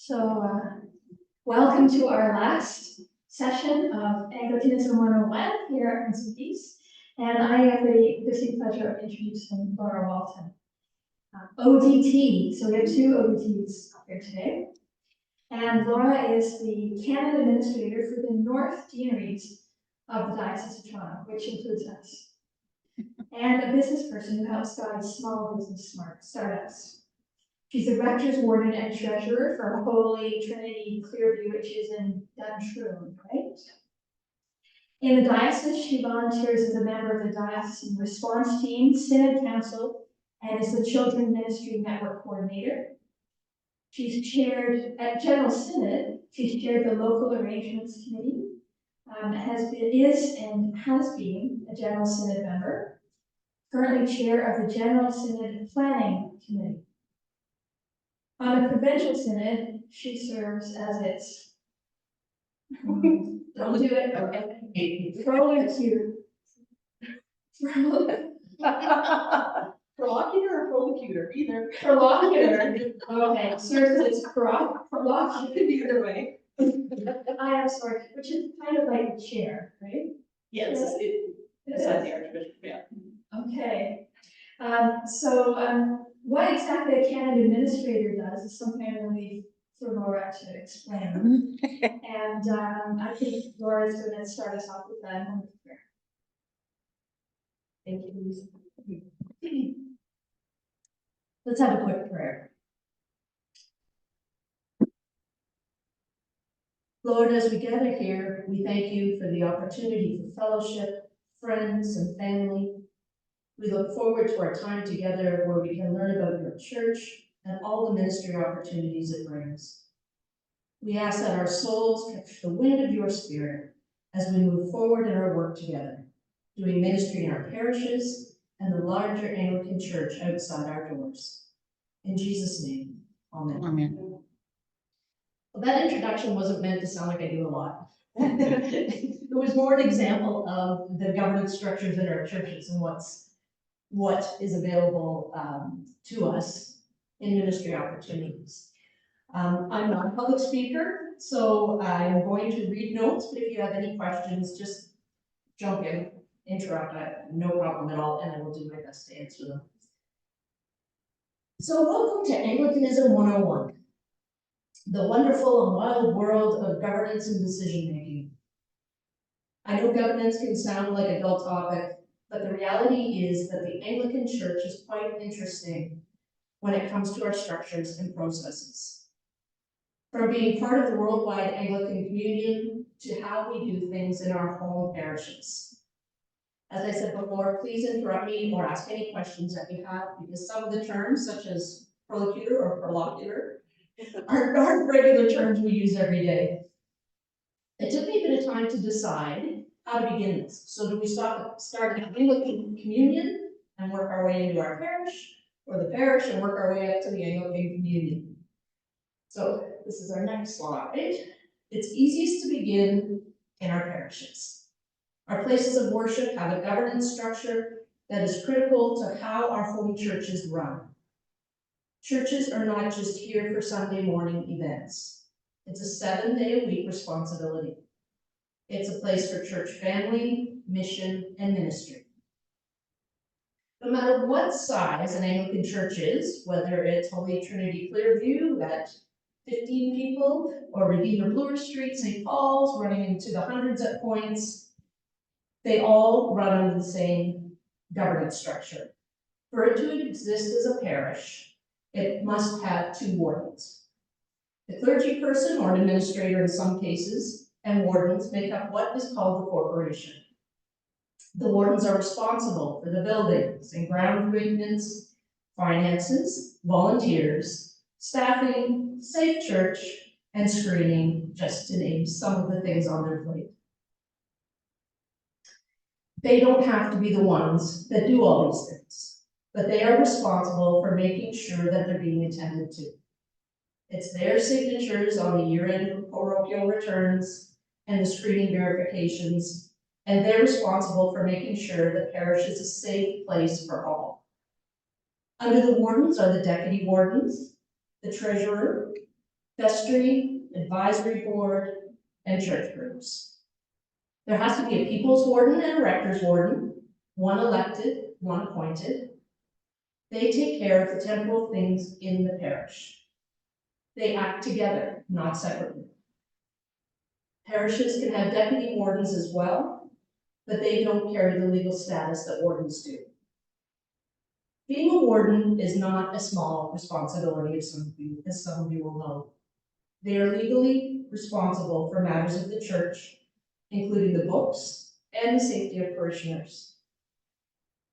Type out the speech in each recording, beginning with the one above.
Welcome to our last session of Anglicanism 101 here at Prince of Peace. And I have the distinct pleasure of introducing Laura Walton. ODT, so we have two ODTs here today. And Laura is the Canon Administrator for the North Deaneries of the Diocese of Toronto, which includes us. And a business person who helps guide small business startups. She's the Rector's Warden and Treasurer for Holy Trinity Clearview, which is in Duntroon, right? In the diocese, she volunteers as a member of the Diocesan Response Team, Synod Council, and is the Children Ministry Network Coordinator. She's chaired, at General Synod, she's chaired the Local Arrangements Committee, is a General Synod member, currently chair of the General Synod Planning Committee. On the Provincial Synod, she serves as its, don't do it, okay. Prolocutor. Prolocutor or prolocutor? Either. Prolocutor. Okay, serves as its prolocutor. Either way. I am sorry, which is kind of like the chair, right? Yes, it's like the Archbishop, yeah. Okay. What exactly a Canon Administrator does is something I'm going to leave for Laura to explain. And I think Laura is going to start us off with that moment of prayer. Thank you, Lisa. Let's have a quick prayer. Lord, as we gather here, we thank you for the opportunity for fellowship, friends, and family. We look forward to our time together where we can learn about your church and all the ministry opportunities it brings. We ask that our souls catch the wind of your spirit as we move forward in our work together, doing ministry in our parishes and the larger Anglican church outside our doors. In Jesus' name, amen. Amen. Well, that introduction wasn't meant to sound like I do a lot. It was more an example of the governance structures in our churches and what is available to us in ministry opportunities. I'm not a public speaker, so I'm going to read notes, but if you have any questions, just jump in, interrupt, no problem at all, and I will do my best to answer them. So welcome to Anglicanism 101, the wonderful and wild world of governance and decision-making. I know governance can sound like a dull topic, but the reality is that the Anglican Church is quite interesting when it comes to our structures and processes. From being part of the worldwide Anglican communion to how we do things in our home parishes. As I said before, please interrupt me or ask any questions that you have, because some of the terms, such as prolocutor or prolocutor, aren't regular terms we use every day. It took me a bit of time to decide how to begin this. So do we start an Anglican communion and work our way into our parish, or the parish and work our way up to the Anglican communion? So this is our next slide. It's easiest to begin in our parishes. Our places of worship have a governance structure that is critical to how our home churches run. Churches are not just here for Sunday morning events. It's a 7-day-a-week responsibility. It's a place for church family, mission, and ministry. No matter what size an Anglican church is, whether it's Holy Trinity Clearview at 15 people, or Redeemer Bloor Street, St. Paul's, running into the hundreds at points, they all run under the same governance structure. For it to exist as a parish, it must have 2 wardens. The clergy person, or an administrator in some cases, and wardens make up what is called the corporation. The wardens are responsible for the buildings and ground maintenance, finances, volunteers, staffing, safe church, and screening, just to name some of the things on their plate. They don't have to be the ones that do all these things, but they are responsible for making sure that they're being attended to. It's their signatures on the year-end parochial returns and the screening verifications, and they're responsible for making sure the parish is a safe place for all. Under the wardens are the deputy wardens, the treasurer, vestry, advisory board, and church groups. There has to be a people's warden and a rector's warden, one elected, one appointed. They take care of the temporal things in the parish. They act together, not separately. Parishes can have deputy wardens as well, but they don't carry the legal status that wardens do. Being a warden is not a small responsibility, as some of you will know. They are legally responsible for matters of the church, including the books and the safety of parishioners.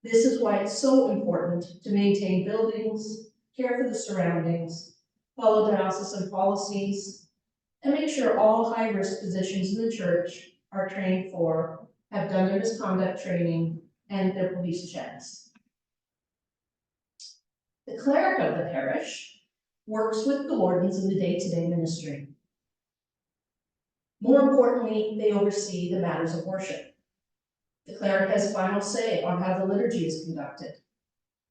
This is why it's so important to maintain buildings, care for the surroundings, follow diocesan policies, and make sure all high-risk positions in the church are trained for, have done their misconduct training, and their police checks. The cleric of the parish works with the wardens in the day-to-day ministry. More importantly, they oversee the matters of worship. The cleric has final say on how the liturgy is conducted.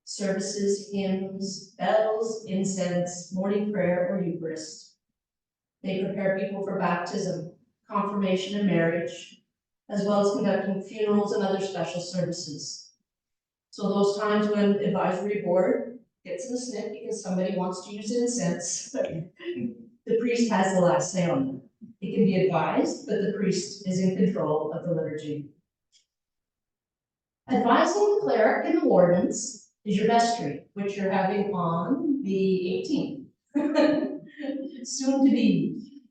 Services, hymns, bells, incense, morning prayer, or Eucharist. They prepare people for baptism, confirmation, and marriage, as well as conducting funerals and other special services. So those times when advisory board gets in the snip because somebody wants to use incense, the priest has the last say on them. It can be advised, but the priest is in control of the liturgy. Advising the cleric and the wardens is your vestry, which you're having on the 18th. Soon to be.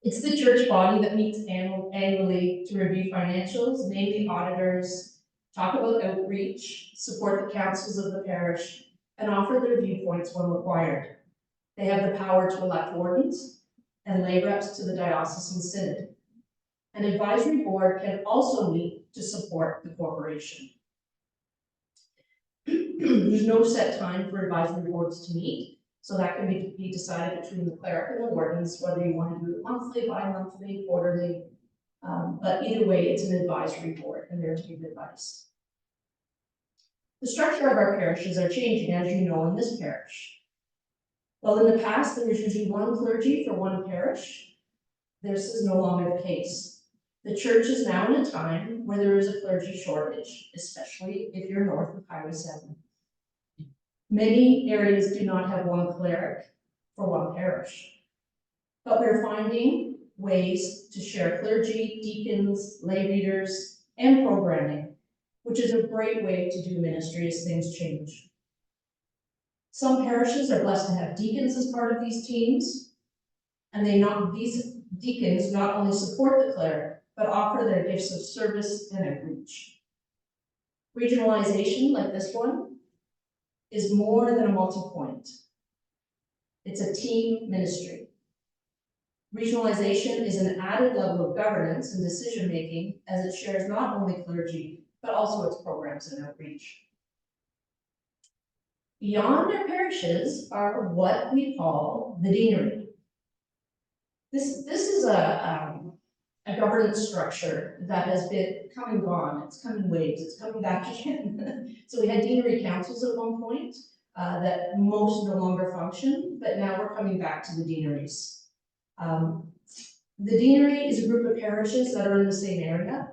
It's the church body that meets annually to review financials, name the auditors, talk about outreach, support the councils of the parish, and offer their viewpoints when required. They have the power to elect wardens and lay reps to the diocesan synod. An advisory board can also meet to support the corporation. There's no set time for advisory boards to meet, so that can be decided between the cleric and the wardens, whether you want to do it monthly, bi-monthly, quarterly. But either way, it's an advisory board, and they're to give advice. The structure of our parishes are changing, as you know, in this parish. While in the past, there was usually one clergy for one parish, this is no longer the case. The church is now in a time where there is a clergy shortage, especially if you're north of Highway 7. Many areas do not have one cleric for one parish, but we're finding ways to share clergy, deacons, lay readers, and programming, which is a great way to do ministry as things change. Some parishes are blessed to have deacons as part of these teams, and these deacons not only support the cleric, but offer their gifts of service and outreach. Regionalization, like this one, is more than a multi-point. It's a team ministry. Regionalization is an added level of governance and decision-making as it shares not only clergy, but also its programs and outreach. Beyond our parishes are what we call the deanery. This is a governance structure that has been come and gone. It's come in waves. It's coming back again. So we had deanery councils at one point that most no longer function, but now we're coming back to the deaneries. The deanery is a group of parishes that are in the same area.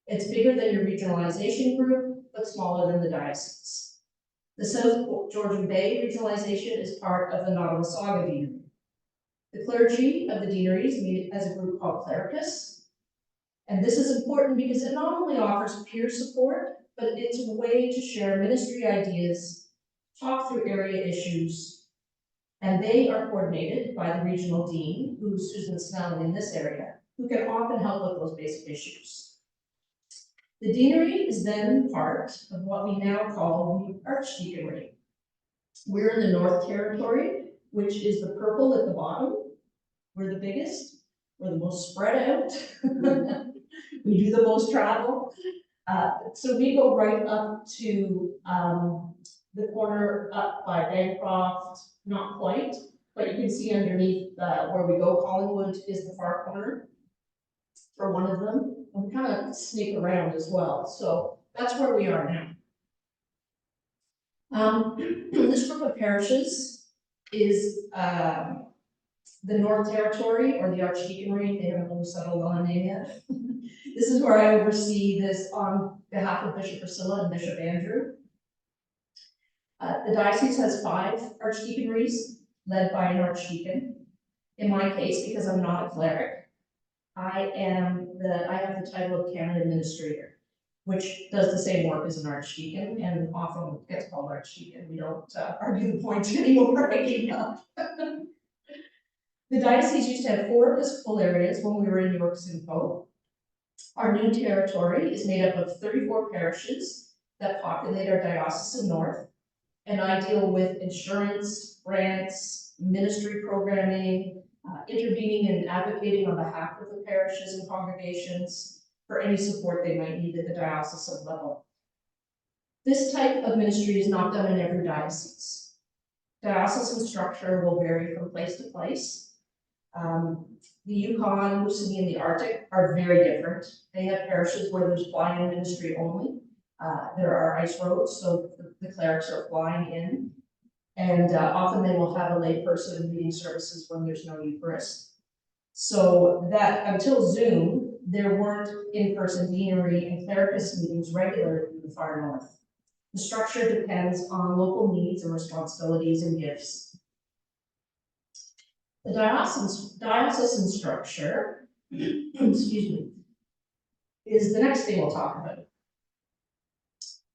It's bigger than your regionalization group, but smaller than the diocese. The South Georgian Bay regionalization is part of the Wasaga deanery. The clergy of the deaneries meet as a group called clericus. And this is important because it not only offers peer support, but it's a way to share ministry ideas, talk through area issues, and they are coordinated by the regional dean, who's Susan Snell in this area, who can often help with those basic issues. The deanery is then part of what we now call the archdeaconry. We're in the North Territory, which is the purple at the bottom. We're the biggest, we're the most spread out, we do the most travel. So we go right up to the corner up by Bancroft, not quite, but you can see underneath where we go, Collingwood is the far corner for one of them. And we kind of sneak around as well, so that's where we are now. This group of parishes is The North Territory, or the Archdeaconry, they haven't really settled on a name yet. This is where I oversee this on behalf of Bishop Priscilla and Bishop Andrew. The diocese has 5 archdeaconries, led by an archdeacon. In my case, because I'm not a cleric, I have the title of Canon Administrator, which does the same work as an archdeacon and often gets called archdeacon. We don't argue the point anymore. The diocese used to have 4 episcopal areas when we were in York Simcoe. Our new territory is made up of 34 parishes that populate our diocesan north, and I deal with insurance, grants, ministry programming, intervening and advocating on behalf of the parishes and congregations for any support they might need at the diocesan level. This type of ministry is not done in every diocese. Diocesan structure will vary from place to place. The Yukon, Moosonee, and the Arctic are very different. They have parishes where there's fly-in ministry only. There are ice roads, so the clerics are flying in. And often they will have a lay person leading services when there's no Eucharist. So that until Zoom, there weren't in-person deanery and clericus meetings regularly in the far north. The structure depends on local needs and responsibilities and gifts. The diocesan structure, excuse me, is the next thing we'll talk about.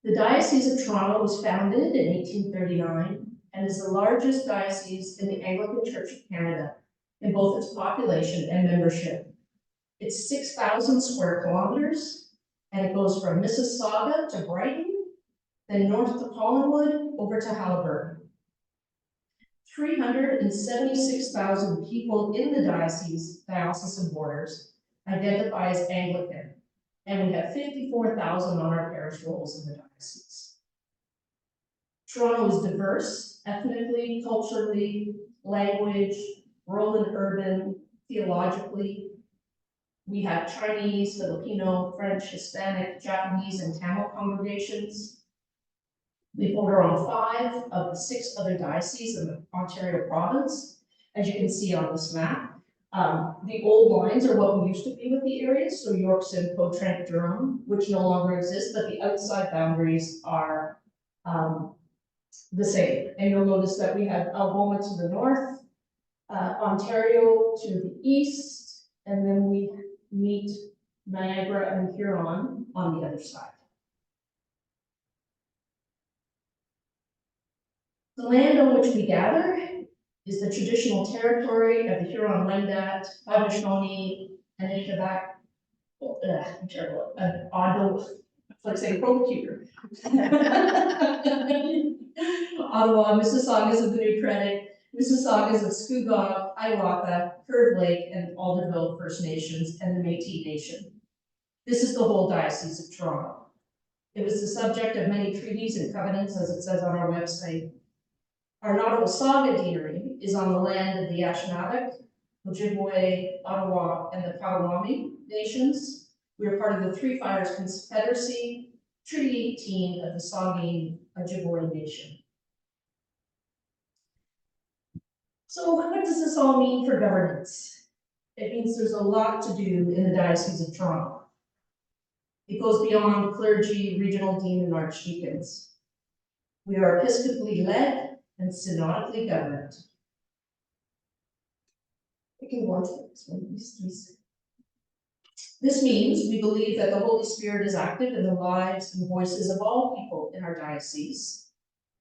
The Diocese of Toronto was founded in 1839 and is the largest diocese in the Anglican Church of Canada in both its population and membership. It's 6,000 square kilometers, and it goes from Mississauga to Brighton, then north to Collingwood, over to Haliburton. 376,000 people in the diocesan borders identify as Anglican, and we have 54,000 on our parish rolls in the diocese. Toronto is diverse, ethnically, culturally, language, rural and urban, theologically. We have Chinese, Filipino, French, Hispanic, Japanese, and Tamil congregations. We border on 5 of the 6 other dioceses in the Ontario province, as you can see on this map. The old lines are what we used to be with the areas, so York, Simcoe, Trent, Durham, which no longer exist, but the outside boundaries are the same. And you'll notice that we have Algoma to the north, Ontario to the east, and then we meet Niagara and Huron on the other side. The land on which we gather is the traditional territory of the Huron-Wendat, Haudenosaunee, Anishinaabe, terrible, Ottawa, it's like saying prosecutor. Ottawa, Mississaugas of the New Credit, Mississaugas of Scugog, Hiawatha, Curve Lake, and Alderville First Nations, and the Métis Nation. This is the whole Diocese of Toronto. It was the subject of many treaties and covenants, as it says on our website. Our Wasaga deanery is on the land of the Anishinaabe, Ojibwe, Ottawa, and the Potawatomi nations. We are part of the Three Fires Confederacy, Treaty 18 of the Saugeen Ojibwe Nation. So what does this all mean for governance? It means there's a lot to do in the Diocese of Toronto. It goes beyond clergy, regional dean, and archdeacons. We are episcopally led and synodically governed. We can go on to the next one, please. This means we believe that the Holy Spirit is active in the lives and voices of all people in our diocese,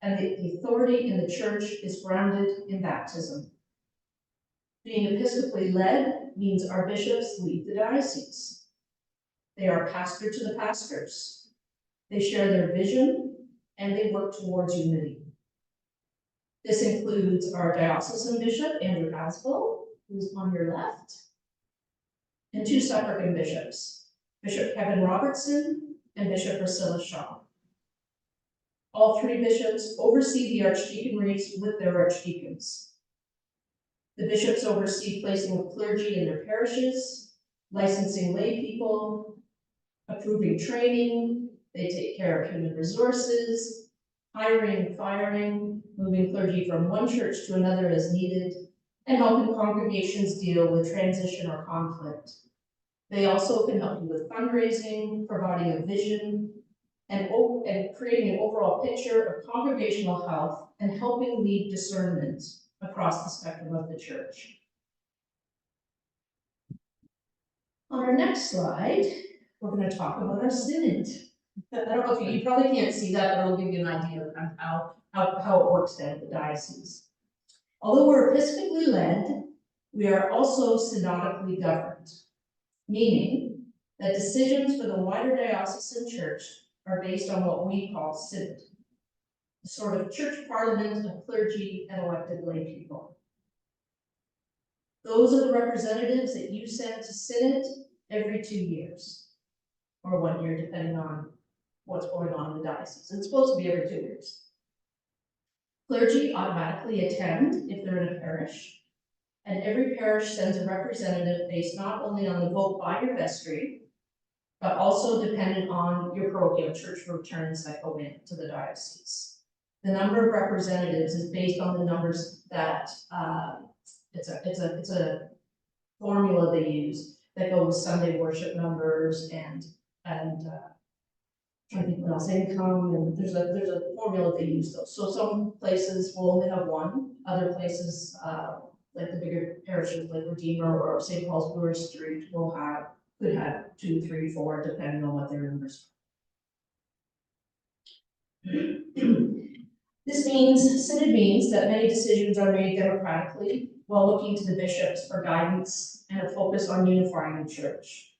and the authority in the church is grounded in baptism. Being episcopally led means our bishops lead the diocese. They are pastor to the pastors. They share their vision, and they work towards unity. This includes our diocesan bishop, Andrew Asbo, who's on your left, and 2 suffragan bishops, Bishop Kevin Robertson and Bishop Priscilla Shaw. All 3 bishops oversee the archdeaconries with their archdeacons. The bishops oversee placing of clergy in their parishes, licensing lay people, approving training. They take care of human resources, hiring and firing, moving clergy from one church to another as needed, and helping congregations deal with transition or conflict. They also can help you with fundraising, providing a vision, and creating an overall picture of congregational health and helping lead discernment across the spectrum of the church. On our next slide, we're going to talk about our synod. I don't know if you probably can't see that, but it'll give you an idea of kind of how it works down at the diocese. Although we're episcopally led, we are also synodically governed, meaning that decisions for the wider diocesan church are based on what we call synod, a sort of church parliament of clergy and elected lay people. Those are the representatives that you send to synod every 2 years, or 1 year, depending on what's going on in the diocese. It's supposed to be every 2 years. Clergy automatically attend if they're in a parish, and every parish sends a representative based not only on the vote by your vestry, but also dependent on your parochial church returns that go into the diocese. The number of representatives is based on the numbers that, it's a formula they use that goes with Sunday worship numbers and trying to think what else, income, and there's a formula they use those. So some places will only have one, other places, like the bigger parishes like Redeemer or St. Paul's Brewer Street could have 2, 3, 4, depending on what their numbers are. Synod means that many decisions are made democratically while looking to the bishops for guidance and a focus on unifying the church.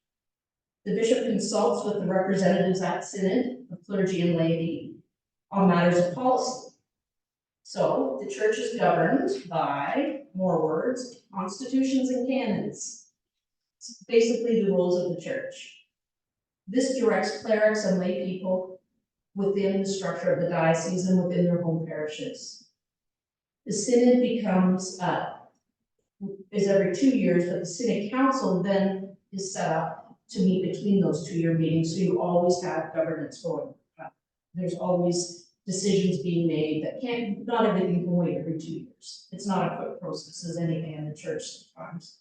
The bishop consults with the representatives at synod, the clergy and laity, on matters of policy. So the church is governed by, more words, constitutions and canons. It's basically the rules of the church. This directs clerics and lay people within the structure of the diocese and within their home parishes. The synod is every 2 years, but the synod council then is set up to meet between those 2-year meetings, so you always have governance going. There's always decisions being made that not everything can wait every 2 years. It's not a quick process as anything in the church sometimes.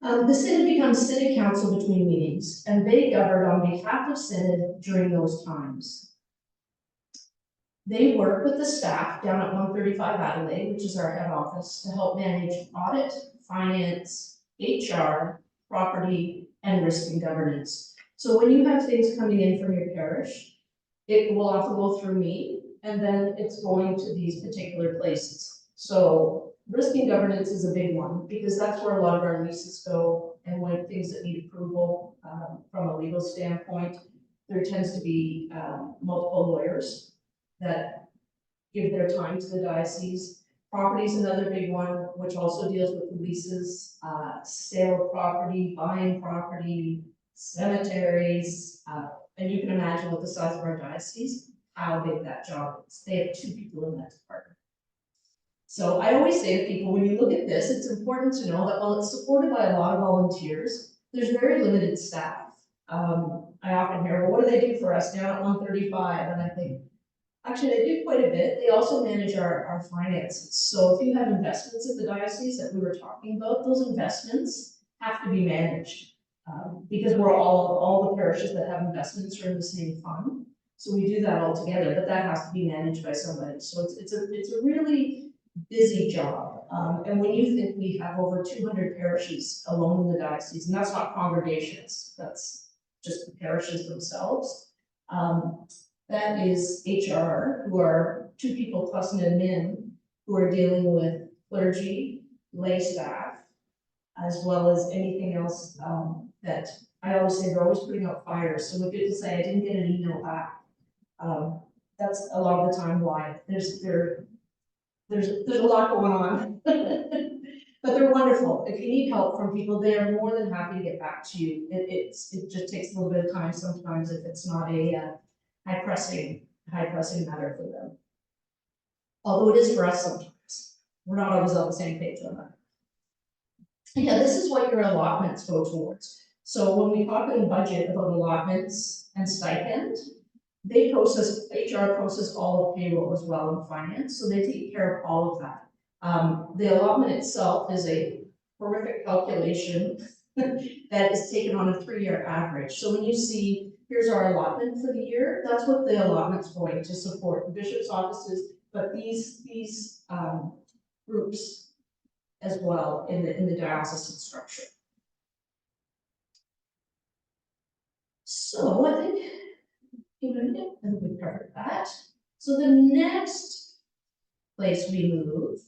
The synod becomes synod council between meetings, and they govern on behalf of synod during those times. They work with the staff down at 135 Adelaide, which is our head office, to help manage audit, finance, HR, property, and risk and governance. So when you have things coming in from your parish, it will often go through me, and then it's going to these particular places. So risk and governance is a big one, because that's where a lot of our leases go, and when things that need approval from a legal standpoint, there tends to be multiple lawyers that give their time to the diocese. Property is another big one, which also deals with leases, sale of property, buying property, cemeteries, and you can imagine with the size of our diocese, how big that job is. They have 2 people in that department. So I always say to people, when you look at this, it's important to know that while it's supported by a lot of volunteers, there's very limited staff. I often hear, well, what do they do for us down at 135? And I think, actually, they do quite a bit. They also manage our finances. So if you have investments at the diocese that we were talking about, those investments have to be managed. Because we're all the parishes that have investments are in the same fund. So we do that all together, but that has to be managed by somebody. So it's a really busy job. And when you think we have over 200 parishes alone in the diocese, and that's not congregations, that's just the parishes themselves. That is HR, who are 2 people plus an admin, who are dealing with clergy, lay staff, as well as anything else that I always say they're always putting out fires. So we get to say, I didn't get an email back. That's a lot of the time why. There's a lot going on. But they're wonderful. If you need help from people, they are more than happy to get back to you. It just takes a little bit of time sometimes if it's not a high pressing matter for them. Although it is for us sometimes. We're not always on the same page on that. Yeah, this is what your allotments go towards. So when we talk in budget about allotments and stipend, HR process all of payroll as well in finance, so they take care of all of that. The allotment itself is a horrific calculation that is taken on a 3-year average. So when you see, here's our allotment for the year, that's what the allotment's going to support, the bishop's offices, but these groups as well in the diocesan structure. So I think we've covered that. So the next place we move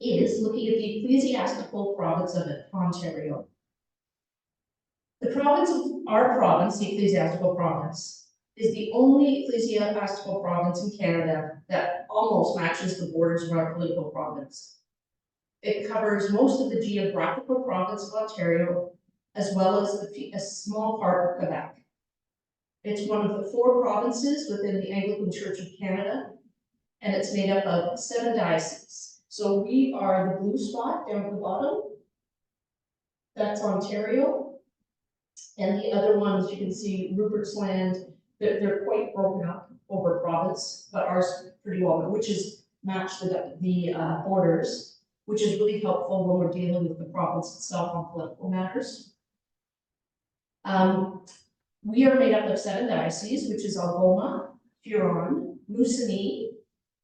is looking at the ecclesiastical province of Ontario. The province of our province, the ecclesiastical province, is the only ecclesiastical province in Canada that almost matches the borders of our political province. It covers most of the geographical province of Ontario, as well as a small part of Quebec. It's one of the 4 provinces within the Anglican Church of Canada, and it's made up of 7 dioceses. So we are the blue spot down at the bottom. That's Ontario. And the other ones, you can see Rupert's Land, they're quite broken up over province, but ours pretty well, which is match the borders, which is really helpful when we're dealing with the province itself on political matters. We are made up of 7 dioceses, which is Algoma, Huron, Moosonee,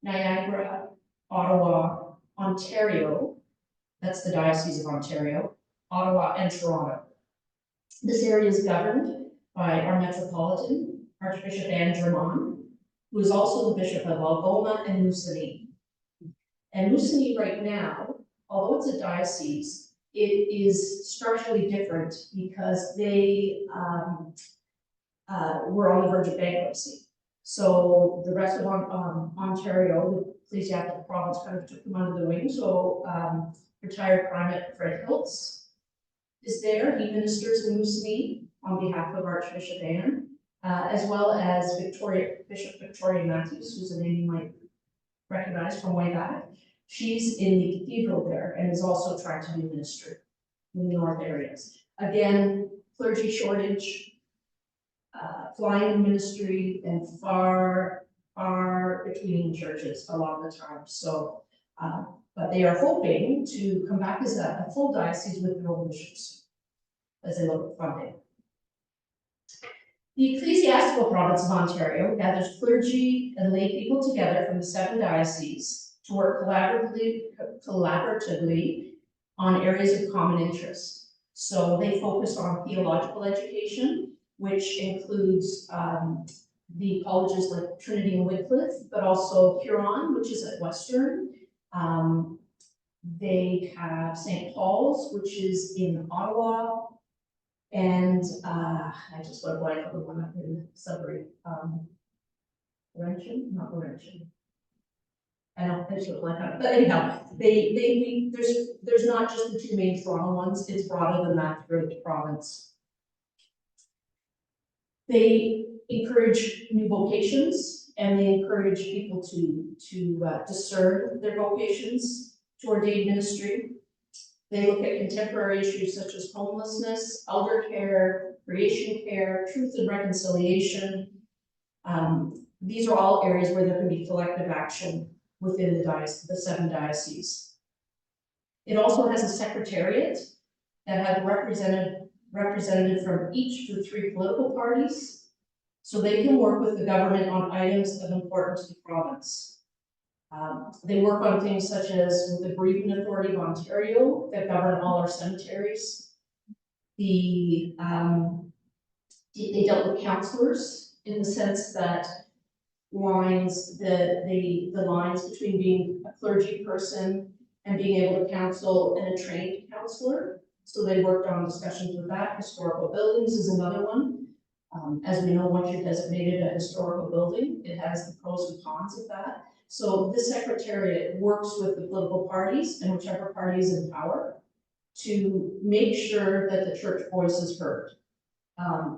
Niagara, Ottawa, Ontario, that's the Diocese of Ontario, Ottawa, and Toronto. This area is governed by our Metropolitan, Archbishop Anne Dramond, who is also the Bishop of Algoma and Moosonee. And Moosonee right now, although it's a diocese, it is structurally different because they were on the verge of bankruptcy. So the rest of Ontario, the ecclesiastical province, kind of took them under the wing. So retired primate Fred Hiltz is there. He ministers in Moosonee on behalf of Archbishop Anne, as well as Bishop Victoria Matthews, who's a name you might recognize from way back. She's in the cathedral there and is also trying to do ministry in the north areas. Again, clergy shortage, flying ministry, and far between churches a lot of the time. So, but they are hoping to come back as a full diocese with their own bishops as they look at funding. The ecclesiastical province of Ontario gathers clergy and lay people together from the 7 dioceses to work collaboratively on areas of common interest. So they focus on theological education, which includes the colleges like Trinity and Wycliffe, but also Huron, which is at Western. They have St. Paul's, which is in Ottawa, and I just went blank on the one up in Sudbury. Laurentian? Not Laurentian. I don't think so, blank on it. But anyhow, there's not just the 2 main Toronto ones, it's broader than that throughout the province. They encourage new vocations, and they encourage people to discern their vocations to ordained ministry. They look at contemporary issues such as homelessness, elder care, creation care, truth and reconciliation. These are all areas where there can be collective action within the 7 dioceses. It also has a secretariat that has representative from each of the 3 political parties, so they can work with the government on items of importance to the province. They work on things such as with the Bereavement Authority of Ontario that govern all our cemeteries. They dealt with counselors in the sense that the lines between being a clergy person and being able to counsel and a trained counselor. So they worked on discussions with that. Historical buildings is another one. As we know, once you're designated a historical building, it has the pros and cons of that. So this secretariat works with the political parties and whichever party is in power to make sure that the church voice is heard.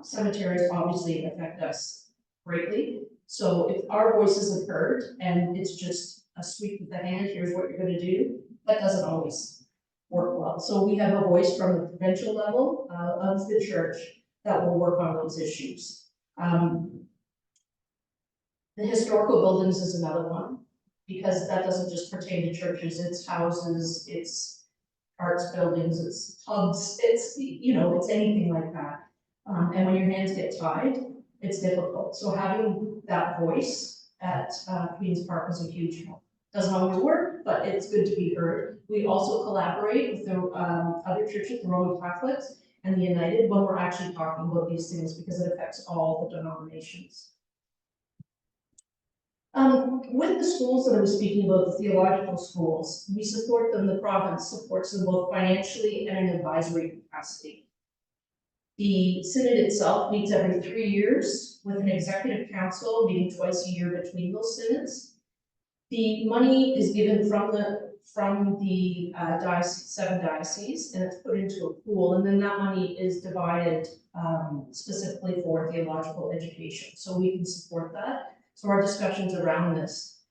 Cemeteries obviously affect us greatly. So if our voice isn't heard and it's just a sweep of the hand, here's what you're going to do, that doesn't always work well. So we have a voice from the provincial level of the church that will work on those issues. The historical buildings is another one. because that doesn't just pertain to churches, it's houses, it's arts buildings, it's pubs, it's, you know, it's anything like that. And when your hands get tied, it's difficult. So having that voice at Queen's Park is a huge help. Doesn't always work, but it's good to be heard. We also collaborate with the other churches, the Roman Catholics and the United, when we're actually talking about these things, because it affects all the denominations. With the schools that I was speaking about, the theological schools, we support them, the province supports them both financially and in advisory capacity. The synod itself meets every 3 years with an executive council meeting twice a year between those synods. The money is given from the diocese, 7 dioceses, and it's put into a pool, and then that money is divided specifically for theological education, so we can support that. So our discussions around this,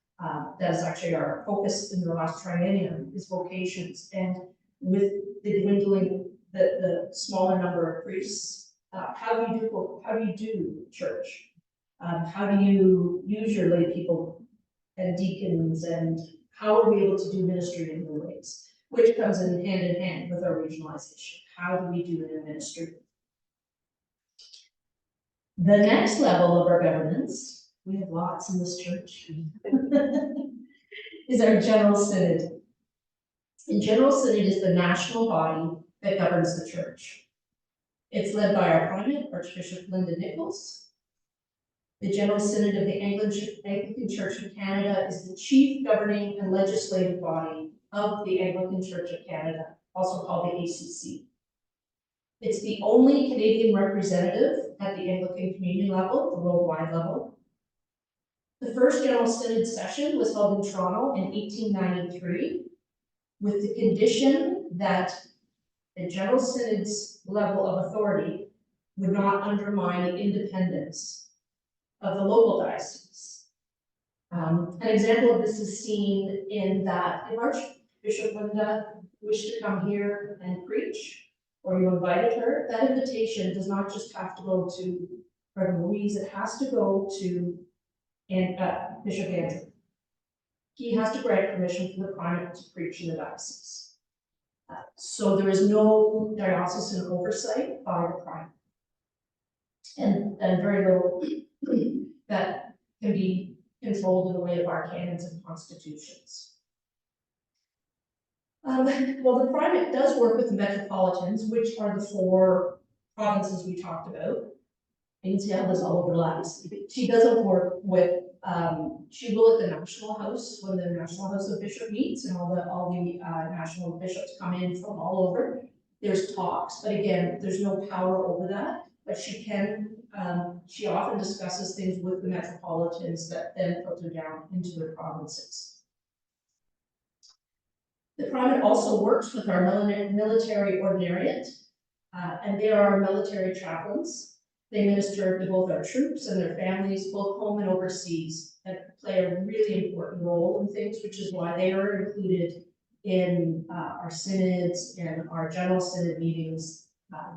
that is actually our focus in the last triennium, is vocations, and with the dwindling, the smaller number of priests, how do you do church? How do you use your lay people and deacons, and how are we able to do ministry in new ways, which comes in hand with our regionalization. How do we do it in ministry? The next level of our governance, we have lots in this church, is our General Synod. And General Synod is the national body that governs the church. It's led by our primate, Archbishop Linda Nichols. The General Synod of the Anglican Church of Canada is the chief governing and legislative body of the Anglican Church of Canada, also called the ACC. It's the only Canadian representative at the Anglican communion level, the worldwide level. The first General Synod session was held in Toronto in 1893, with the condition that the General Synod's level of authority would not undermine the independence of the local diocese. An example of this is seen in that if Archbishop Linda wished to come here and preach, or you invited her, that invitation does not just have to go to Reverend Louise, it has to go to Bishop Andrew. He has to grant permission for the primate to preach in the diocese. So there is no diocesan oversight by the primate. And very little that can be controlled in the way of our canons and constitutions. Well, the primate does work with the metropolitans, which are the 4 provinces we talked about. You can see how this all overlaps. She doesn't work with, she will at the National House, when the National House of Bishop meets, and all the national bishops come in from all over. There's talks, but again, there's no power over that. But she can, she often discusses things with the metropolitans that then filter down into the provinces. The primate also works with our military ordinariate, and they are our military chaplains. They minister to both our troops and their families, both home and overseas, and play a really important role in things, which is why they are included in our synods and our General Synod meetings.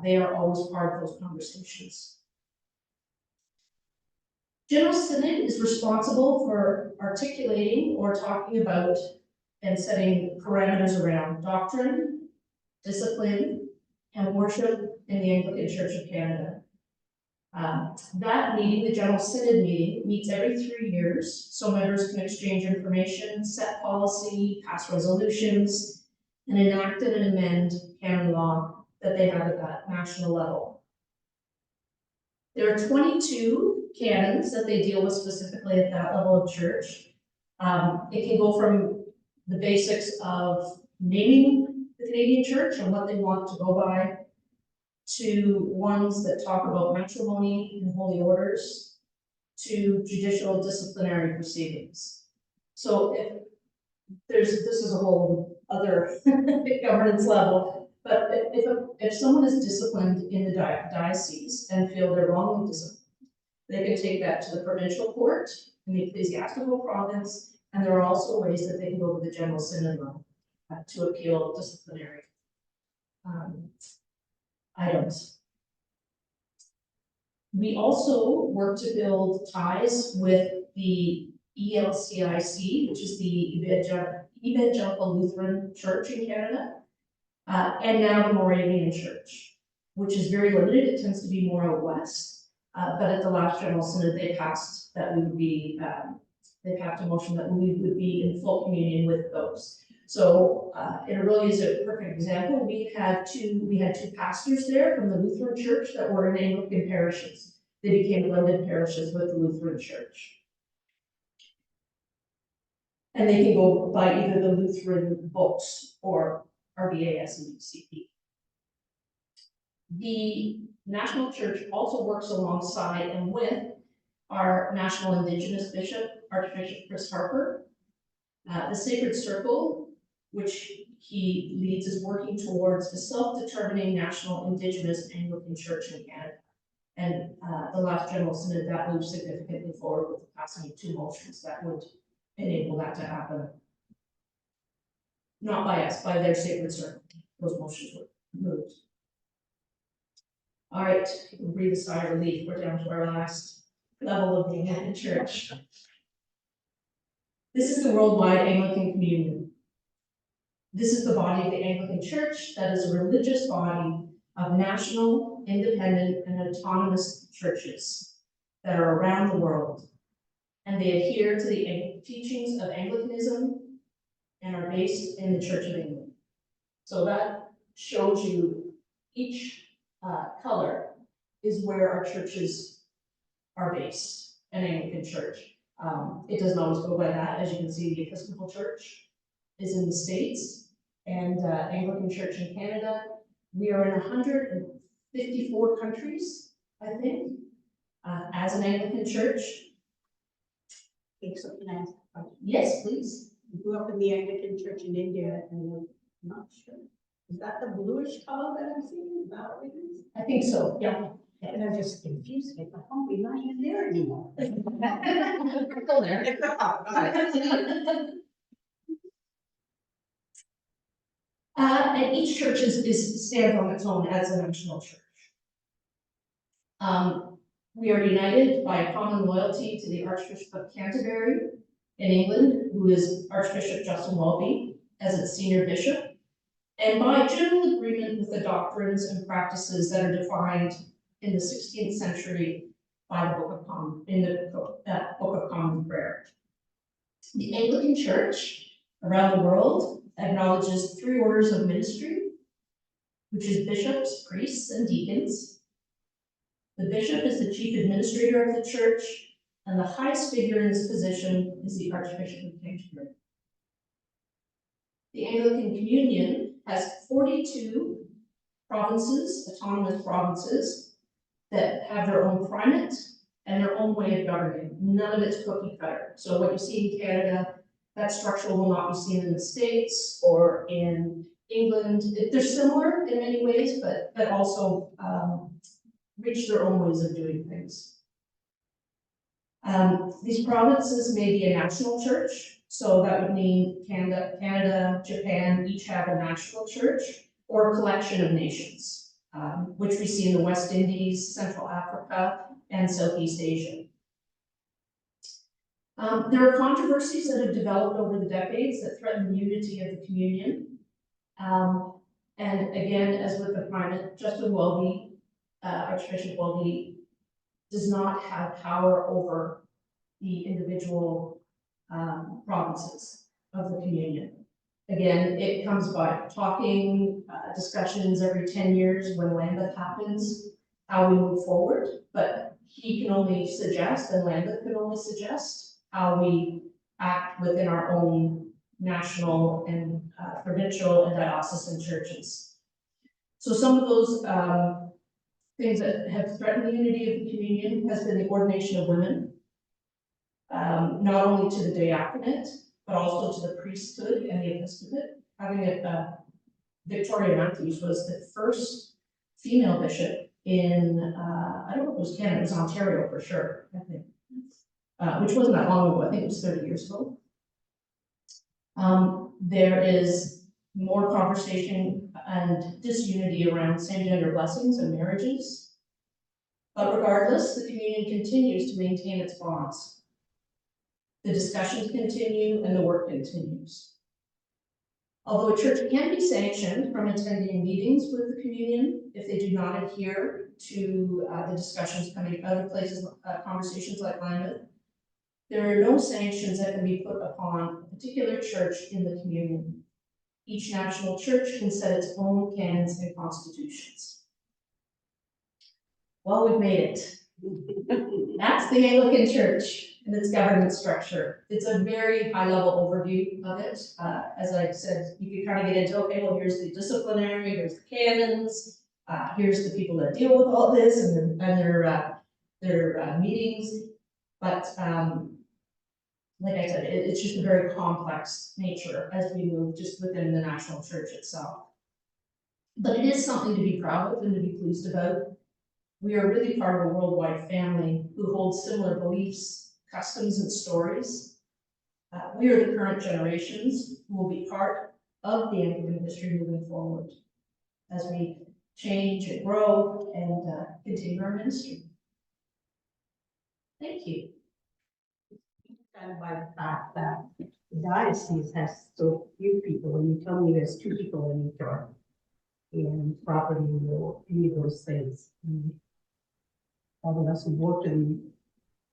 They are always part of those conversations. General Synod is responsible for articulating or talking about and setting parameters around doctrine, discipline, and worship in the Anglican Church of Canada. That meeting, the General Synod meeting, meets every 3 years, so members can exchange information, set policy, pass resolutions, and enact and amend canon law that they have at that national level. There are 22 canons that they deal with specifically at that level of church. It can go from the basics of naming the Canadian Church and what they want to go by, to ones that talk about matrimony and holy orders, to judicial disciplinary proceedings. So this is a whole other governance level, but if someone is disciplined in the diocese and feel they're wrongly disciplined, they can take that to the provincial court in the ecclesiastical province, and there are also ways that they can go to the General Synod to appeal disciplinary items. We also work to build ties with the ELCIC, which is the Evangelical Lutheran Church in Canada, and now the Moravian Church, which is very limited. It tends to be more out west. But at the last General Synod, they passed that we would be, they passed a motion that we would be in full communion with those. So it really is a perfect example. We had two pastors there from the Lutheran Church that were in Anglican parishes. They became blended parishes with the Lutheran Church. And they can go by either the Lutheran books or RBAS and UCP. The National Church also works alongside and with our National Indigenous Bishop, Archbishop Chris Harper. The Sacred Circle, which he leads, is working towards a self-determining national Indigenous Anglican Church in Canada. And the last General Synod, that moved significantly forward with the passing of 2 motions that would enable that to happen. Not by us, by their Sacred Circle. Those motions were moved. All right, we'll breathe a sigh of relief. We're down to our last level of the Anglican Church. This is the worldwide Anglican Communion. This is the body of the Anglican Church that is a religious body of national, independent, and autonomous churches that are around the world. And they adhere to the teachings of Anglicanism and are based in the Church of England. So that shows you each color is where our churches are based, an Anglican church. It doesn't always go by that. As you can see, the Episcopal Church is in the States, and Anglican Church in Canada. We are in 154 countries, I think, as an Anglican church. Okay, so can I ask a question? Yes, please. I grew up in the Anglican Church in India, and I'm not sure. Is that the bluish color that I'm seeing? Is that what it is? I think so, yeah. And I'm just confused, like, my home, we're not even there anymore. Go there. And each church stands on its own as a national church. We are united by a common loyalty to the Archbishop of Canterbury in England, who is Archbishop Justin Welby, as its senior bishop, and by general agreement with the doctrines and practices that are defined in the 16th century by the Book of Common Prayer. The Anglican Church around the world acknowledges 3 orders of ministry, which is bishops, priests, and deacons. The bishop is the chief administrator of the church, and the highest figure in this position is the Archbishop of Canterbury. The Anglican Communion has 42 provinces, autonomous provinces, that have their own primate and their own way of governing. None of it's cookie cutter. So what you see in Canada, that structure will not be seen in the States or in England. They're similar in many ways, but also reach their own ways of doing things. These provinces may be a national church, so that would mean Canada, Japan, each have a national church or a collection of nations, which we see in the West Indies, Central Africa, and Southeast Asia. There are controversies that have developed over the decades that threaten the unity of the communion. And again, as with the primate, Justin Welby, Archbishop Welby, does not have power over the individual provinces of the communion. Again, it comes by talking, discussions every 10 years when Lambeth happens, how we move forward, but he can only suggest, and Lambeth can only suggest, how we act within our own national and provincial and diocesan churches. So some of those things that have threatened the unity of the communion has been the ordination of women, not only to the diaconate, but also to the priesthood and the episcopate. Having Victoria Matthews was the first female bishop in, I don't know if it was Canada, it was Ontario for sure, I think, which wasn't that long ago, I think it was 30 years ago. There is more conversation and disunity around same-gender blessings and marriages. But regardless, the communion continues to maintain its bonds. The discussions continue and the work continues. Although a church can be sanctioned from attending meetings with the communion if they do not adhere to the discussions coming out of places, conversations like Lambeth, there are no sanctions that can be put upon a particular church in the communion. Each national church can set its own canons and constitutions. Well, we've made it. That's the Anglican Church and its governance structure. It's a very high-level overview of it. As I said, you can kind of get into, okay, well, here's the disciplinary, here's the canons, here's the people that deal with all this and their meetings. But like I said, it's just a very complex nature as we move just within the national church itself. But it is something to be proud of and to be pleased about. We are really part of a worldwide family who holds similar beliefs, customs, and stories. We are the current generations who will be part of the Anglican history moving forward as we change and grow and continue our ministry. Thank you. And by the fact that the diocese has so few people, and you tell me there's 2 people in each order, and property or any of those things. All of us who work in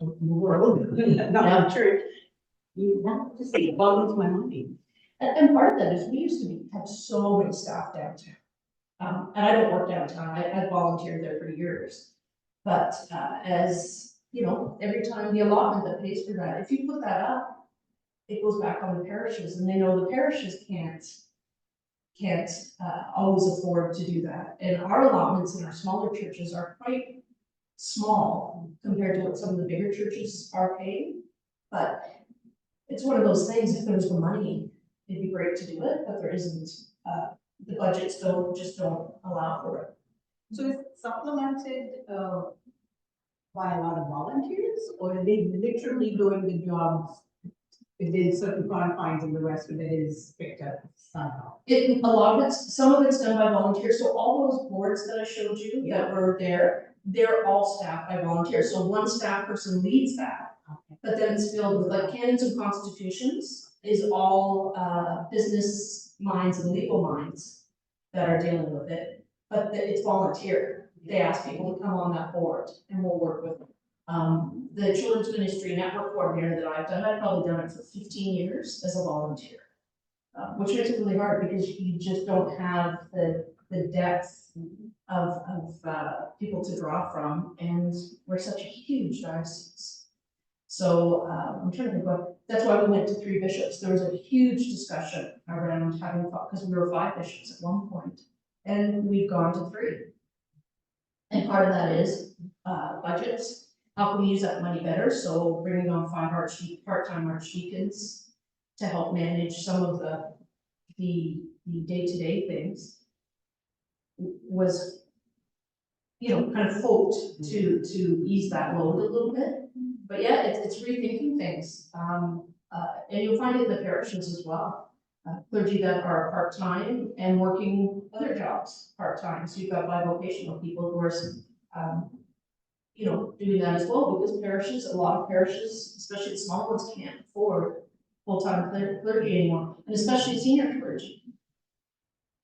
the world, not in church, that just boggles my mind. And part of that is we used to have so many staff downtown. And I don't work downtown, I volunteered there for years. But as you know, every time the allotment that pays for that, if you put that up, it goes back on the parishes, and they know the parishes can't always afford to do that. And our allotments in our smaller churches are quite small compared to what some of the bigger churches are paying. But it's one of those things, if there was the money, it'd be great to do it, but there isn't. The budgets just don't allow for it. So is it supplemented by a lot of volunteers, or are they literally doing the jobs within certain confines and the rest of it is picked up somehow? A lot of it's, some of it's done by volunteers, so all those boards that I showed you that were there, they're all staffed by volunteers, so one staff person leads that. Okay. But then it's filled with like canons and constitutions is all business minds and legal minds that are dealing with it, but it's volunteer. They ask people to come on that board and we'll work with them. The children's ministry network coordinator that I've done, I've probably done it for 15 years as a volunteer, which makes it really hard because you just don't have the depth of people to draw from, and we're such a huge diocese. So I'm trying to think about, that's why we went to 3 bishops. There was a huge discussion around having, because we were 5 bishops at one point, and we've gone to 3. And part of that is budgets. How can we use that money better? So bringing on 5 part-time archdeacons to help manage some of the day-to-day things was, you know, kind of hoped to ease that load a little bit. But yeah, it's rethinking things. And you'll find it in the parishes as well. Clergy that are part-time and working other jobs part-time. So you've got bivocational people who are, you know, doing that as well, because parishes, a lot of parishes, especially the small ones, can't afford full-time clergy anymore, and especially senior clergy.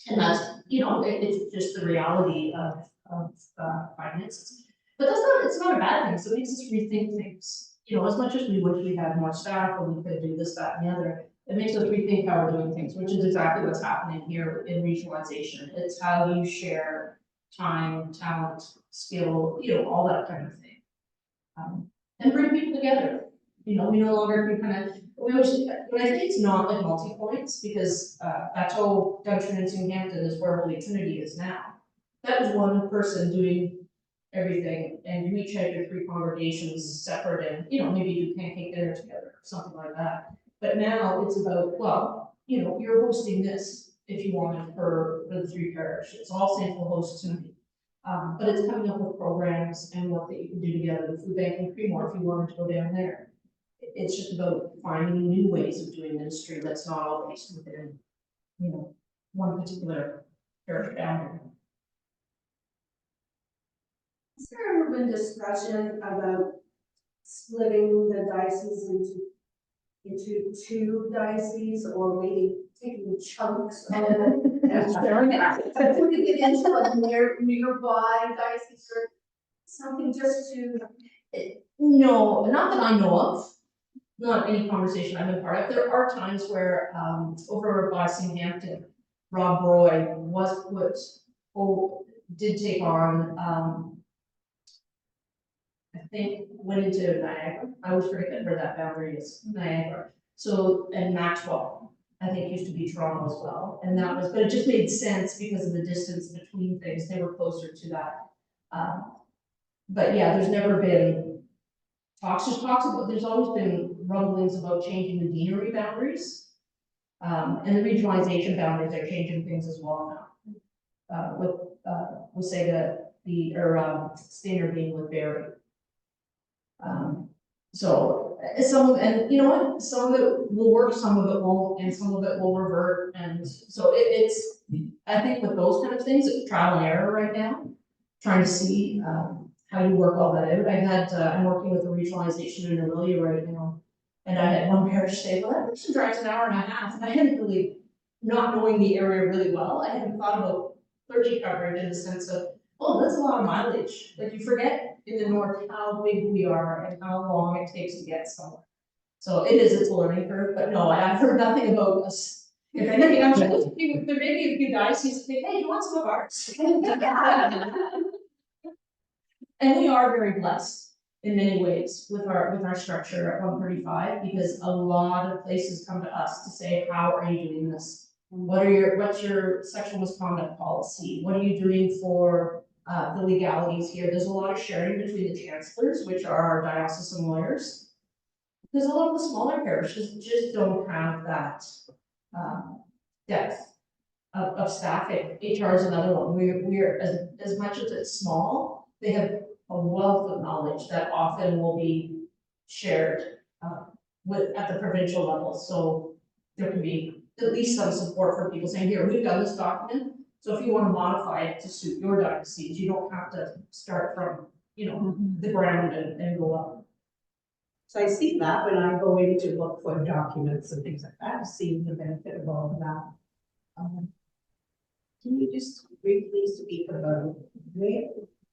And that's, you know, it's just the reality of finances. But it's not a bad thing, so it makes us rethink things. You know, as much as we wish we had more staff or we could do this, that, and the other, it makes us rethink how we're doing things, which is exactly what's happening here in regionalization. It's how you share time, talent, skill, you know, all that kind of thing. And bring people together. You know, we no longer can kind of, when I say it's not like multi-points, because Bateau, Duncan, and Hampton is where Holy Trinity is now. That was one person doing everything, and you each had your 3 congregations separate, and, you know, maybe you do pancake dinner together, or something like that. But now it's about, well, you know, you're hosting this if you wanted for the 3 parishes. All saints will host tonight. But it's coming up with programs and work that you can do together. The food bank in Creemore, if you wanted to go down there. It's just about finding new ways of doing ministry that's not all based within, you know, one particular parish boundary. Has there ever been discussion about splitting the diocese into into two dioceses or maybe taking chunks of it and sharing it? Putting it into a nearby diocese or something just to. No, not that I know of, not any conversation I've been part of. There are times where, over by St. Hampton, Rob Roy did take on, I think went into Niagara. I always forget where that boundary is, Niagara. So, and Maxwell, I think used to be Toronto as well. And that was, but it just made sense because of the distance between things. They were closer to that. But yeah, there's never been talks, there's always been rumblings about changing the deanery boundaries. And the regionalization boundaries are changing things as well now. Wasaga, Stainer being with Barry. So and you know what, some of it will work, some of it won't, and some of it will revert, and so it's, I think with those kind of things, it's trial and error right now, trying to see, how you work all that out. I'm working with a regionalization in Aurelia right now, and I had one parish say, well, that person drives an hour and a half, and I hadn't really, not knowing the area really well, I hadn't thought about clergy coverage in the sense of, oh, that's a lot of mileage. Like you forget in the north how big we are and how long it takes to get somewhere. So it's a learning curve, but no, I've heard nothing about us. If anything, I'm sure there may be a few dioceses that think, hey, you want some of ours? And we are very blessed in many ways with our structure at 135, because a lot of places come to us to say, how are you doing this? What's your sexual misconduct policy? What are you doing for the legalities here? There's a lot of sharing between the chancellors, which are our diocesan lawyers. Because a lot of the smaller parishes just don't have that depth of staffing. HR is another one. We're as much as it's small, they have a wealth of knowledge that often will be shared at the provincial level. So there can be at least some support for people saying, here, we've done this document, so if you want to modify it to suit your diocese, you don't have to start from, the ground and go up. So I see that when I go in to look for documents and things like that, I see the benefit of all of that. Can you just briefly speak about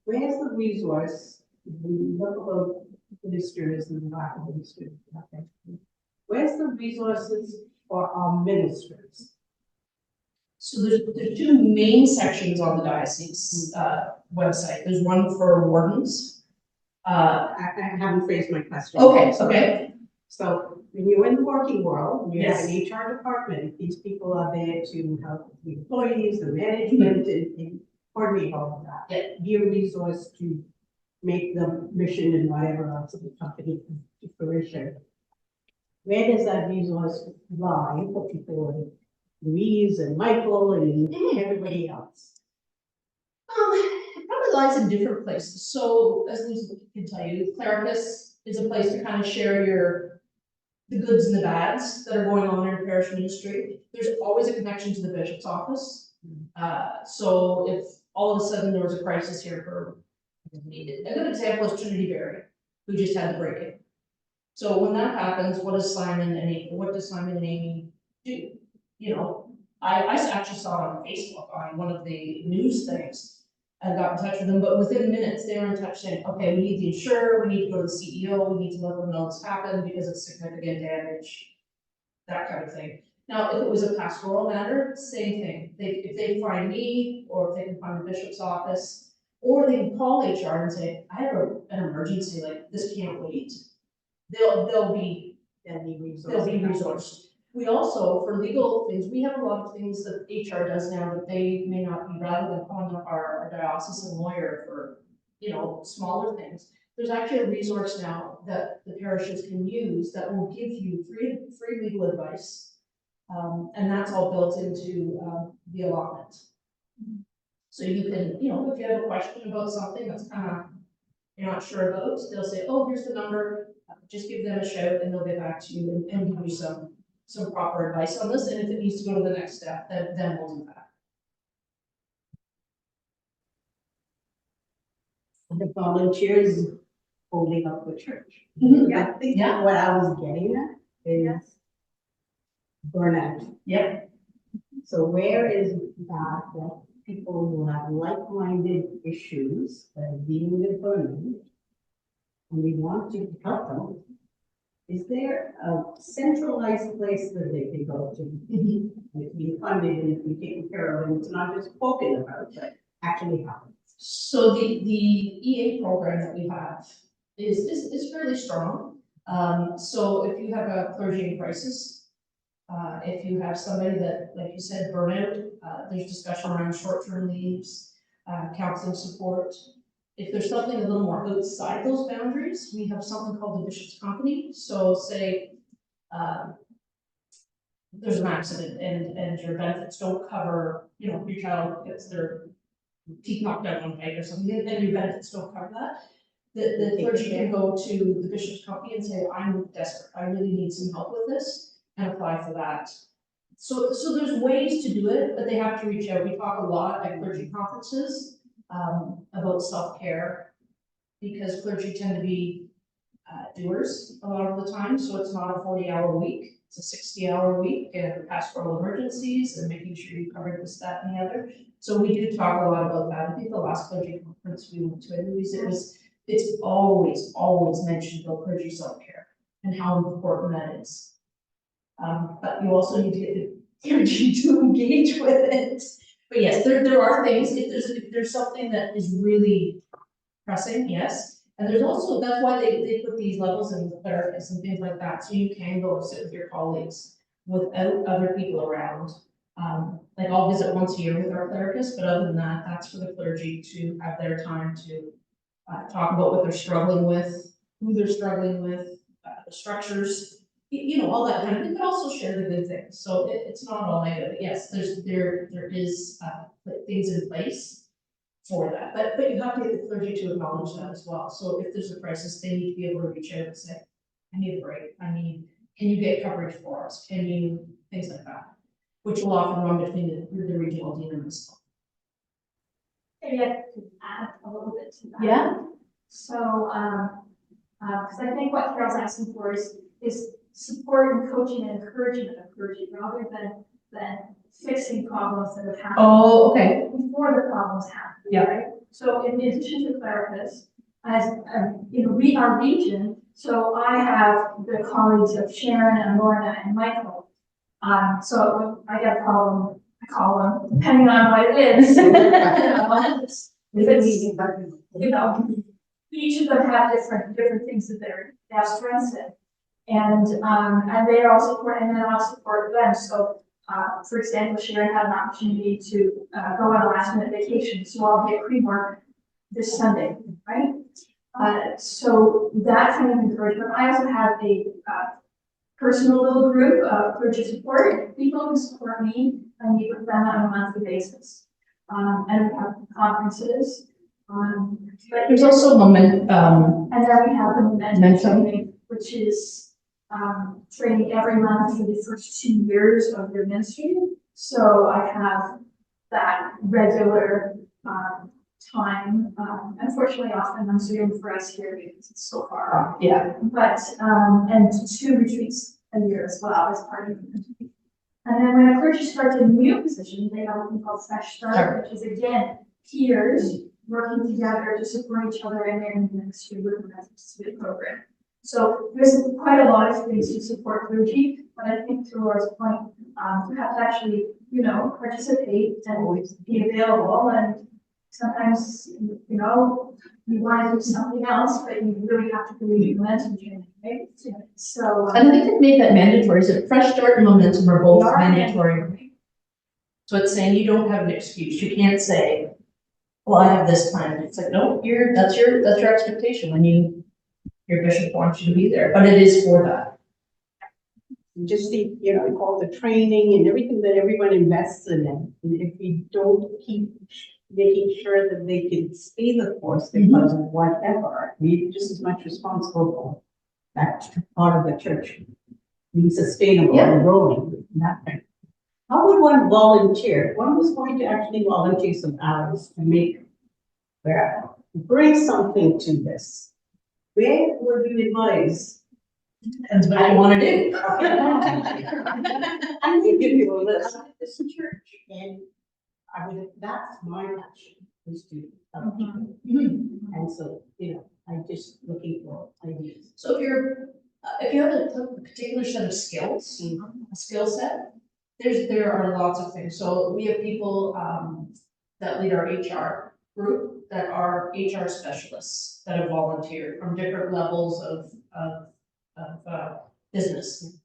where's the resource? We look about ministers and the lack of ministers. Okay. Where's the resources for our ministers? So there's two main sections on the diocese website. There's one for wardens. I haven't phrased my question. Okay. So when you're in the working world, you have an HR department. These people are there to help the employees, the management, and coordinate all of that. Yeah. Be a resource to make the mission and whatever else of the company to fruition. Where does that resource lie for people like Louise and Michael and everybody else? It probably lies in different places. So as Lisa can tell you, Clericus is a place to kind of share the goods and the bads that are going on in your parish ministry. There's always a connection to the bishop's office. So if all of a sudden there was a crisis here for, a good example is Trinity Berry, who just had the break-in. So when that happens, what does Simon and Amy do? I actually saw it on Facebook on one of the news things. I got in touch with them, but within minutes they were in touch saying, okay, we need the insurer, we need to go to the CEO, we need to let them know this happened because it's significant damage, that kind of thing. Now, if it was a pastoral matter, same thing. If they find me, or if they can find the bishop's office, or they can call HR and say, I have an emergency, like this can't wait. They'll be resourced. We also, for legal things, we have a lot of things that HR does now that they may not be, rather than calling up our diocesan lawyer for, smaller things. There's actually a resource now that the parishes can use that will give you free legal advice. And that's all built into the allotment. So you can, if you have a question about something that's you're not sure about, they'll say, oh, here's the number, just give them a shout and they'll get back to you and give you some proper advice on this, and if it needs to go to the next step, then we'll do that. The volunteers holding up the church. Mhm. I think Yeah. what I was getting at is burnout. Yep. So where is that people who have like-minded issues that are dealing with burnout, and we want to help them, is there a centralized place that they can go to? It's being funded and it's being taken care of, and it's not just spoken about, but actually happens. So the EA program that we have is fairly strong. So if you have a clergy in crisis, if you have somebody that, like you said, burnout, there's discussion around short-term leaves, counseling support. If there's something a little more outside those boundaries, we have something called the Bishop's Company. So say, there's an accident and your benefits don't cover, you know, your child gets their teeth knocked out on a bike or something, and your benefits don't cover that. The clergy can go to the Bishop's Company and say, I'm desperate, I really need some help with this, and apply for that. So there's ways to do it, but they have to reach out. We talk a lot at clergy conferences about self-care, because clergy tend to be doers a lot of the time, so it's not a 40-hour week, it's a 60-hour week, and pastoral emergencies, and making sure you cover this, that, and the other. So we do talk a lot about that. I think the last clergy conference we went to, it's always mentioned about clergy self-care and how important that is. But you also need to get the clergy to engage with it. But yes, there are things, if there's something that is really pressing, yes. And there's also, that's why they put these levels in the therapists and things like that, so you can go sit with your colleagues without other people around. Like I'll visit once a year with our therapist, but other than that, that's for the clergy to have their time to talk about what they're struggling with, who they're struggling with, the structures, you know, all that kind of thing, but also share the good things. So it's not all negative. Yes, there is things in place for that, but you have to get the clergy to acknowledge that as well. So if there's a crisis, they need to be able to reach out and say, I need a break, can you get coverage for us? Can you, things like that, which will often run between the regional dean and the Maybe I could add a little bit to that. Yeah. So, because I think what Carol's asking for is support and coaching and encouragement of clergy rather than fixing problems that have happened. Oh, okay. Before the problems happen. Yeah. Right? So in addition to therapists, as in our region, so I have the colleagues of Sharon and Lorna and Michael. So I get a problem, I call them, depending on what it is. If it's, you know, each of them have different things that they have strengths in. And they are all support, and then I'll support them. So for example, Sharon had an opportunity to go on a last minute vacation, so I'll be at pre-mark this Sunday, right? So that kind of encouragement. I also have a personal little group of clergy support people who support me. I meet with them on a monthly basis, and we have conferences. But There's also and then we have the momentum training, which is training every month for the first 2 years of your ministry. So I have that regular time. Unfortunately, often I'm Zoom for us here because it's so far off. yeah. But and 2 retreats a year as well as part of it. And then when a clergy starts a new position, they have something called Fresh Start, which is again peers working together to support each other in their ministry with the message program. So there's quite a lot of things to support clergy, but I think to Laura's point, you have to actually, you know, participate and be available. And sometimes, you know, you want to do something else, but you really have to believe in momentum training, right? So And I think they've made that mandatory. Is it Fresh Start and Momentum are both mandatory? So it's saying you don't have an excuse. You can't say, well, I have this time. It's like, no, that's your expectation when your bishop wants you to be there, but it is for that. Just the, you know, all the training and everything that everyone invests in it. And if we don't keep making sure that they can stay the course because of whatever, we're just as much responsible for that part of the church being sustainable and growing. That thing. How would one volunteer? One was going to actually volunteer some hours to bring something to this. Where would you advise Depends what you wanna do. I'm gonna give you a list of this church, and I would, that's my passion, is to help people. And so, I'm just looking for ideas. So if you have a particular set of skills, a skill set, there are lots of things. So we have people, that lead our HR group that are HR specialists that have volunteered from different levels of business.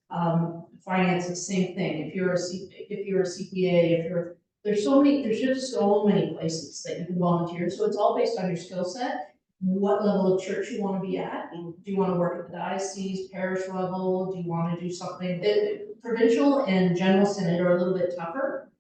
Finance, the same thing. If you're a CPA, there's just so many places that you can volunteer. So it's all based on your skill set, what level of church you want to be at. Do you want to work at the diocese, parish level? Do you want to do something? Provincial and general synod are a little bit tougher,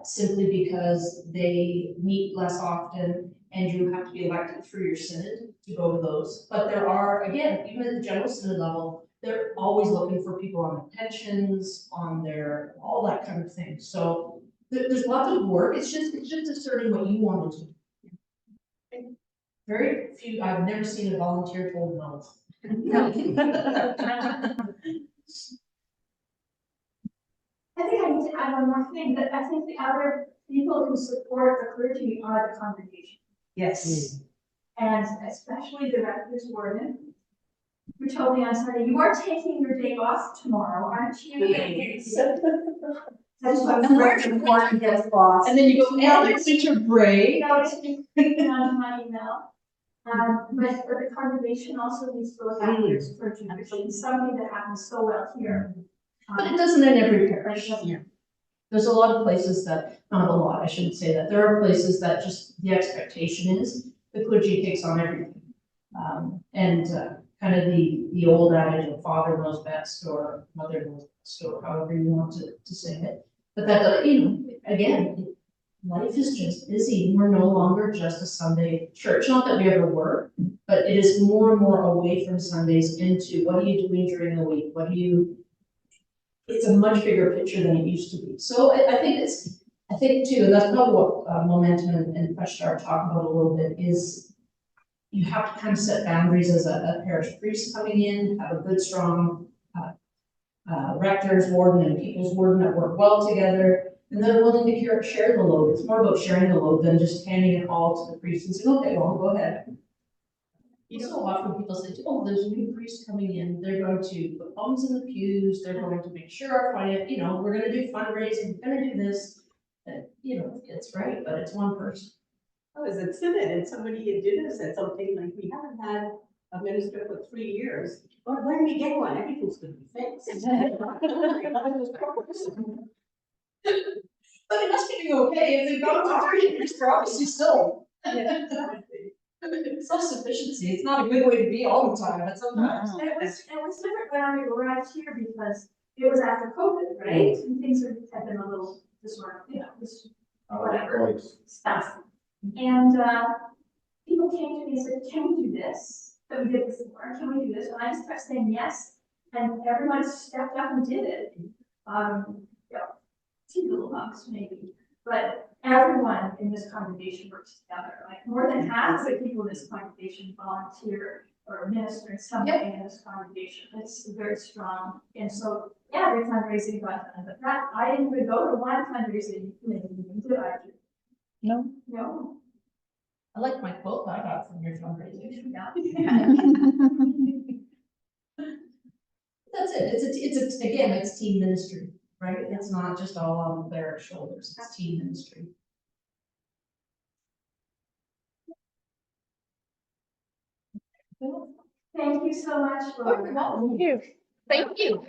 simply because they meet less often and you have to be elected through your synod to go to those. But there are, again, even at the general synod level, they're always looking for people on their pensions, on their, all that kind of thing. So there's lots of work. It's just asserting what you want to do. Very few, I've never seen a volunteer told no. I think I need to add one more thing, that I think the other people who support the clergy are the congregation. Yes. And especially the rector's warden, who told me on Sunday, you are taking your day off tomorrow, aren't you? That's why I'm very important to get lost. And then you go, and it's such a break. No, it's been on my email. But the congregation also needs to look after its clergy, which is something that happens so well here. But it doesn't in every parish. Yeah. There's a lot of places that, not a lot, I shouldn't say that. There are places that just the expectation is the clergy takes on everything. Kind of the old adage of father knows best or mother knows best or however you want to say it. But that, again, life is just busy. We're no longer just a Sunday church. Not that we ever were, but it is more and more away from Sundays into what are you doing during the week? It's a much bigger picture than it used to be. So I think too, and that's probably what Momentum and Fresh Start talk about a little bit, is you have to kind of set boundaries as a parish priest coming in, have a good, strong rector's warden and people's warden that work well together, and they're willing to share the load. It's more about sharing the load than just handing it all to the priest and saying, okay, well, go ahead. So often people say, oh, there's a new priest coming in, they're going to put bombs in the pews, they're going to make sure our finance, we're gonna do fundraising, we're gonna do this. And, it's right, but it's one person. I was at Synod and somebody at dinner said something like, we haven't had a minister for 3 years, but when we get one, everything's gonna be fixed. But it must be okay if they've got 3 years, they're obviously still. Self-sufficiency, it's not a good way to be all the time, but sometimes. And it was different when I arrived here because it was after COVID, right? And things had been a little disrupted, whatever stuff. And people came to me and said, can we do this? That we did before, can we do this? And I just kept saying yes. And everyone stepped up and did it. Two little bucks maybe, but everyone in this congregation works together. Like more than half of the people in this congregation volunteer or minister in some way in this congregation. It's very strong. And so, yeah, the fundraising got done, but that, I didn't even go to one fundraising meeting, did I? No. I like my quote I got from your fundraising. Yeah. That's it. It's again, it's team ministry, right? It's not just all on their shoulders. It's team ministry. Thank you so much, Laura. Thank you. Thank you.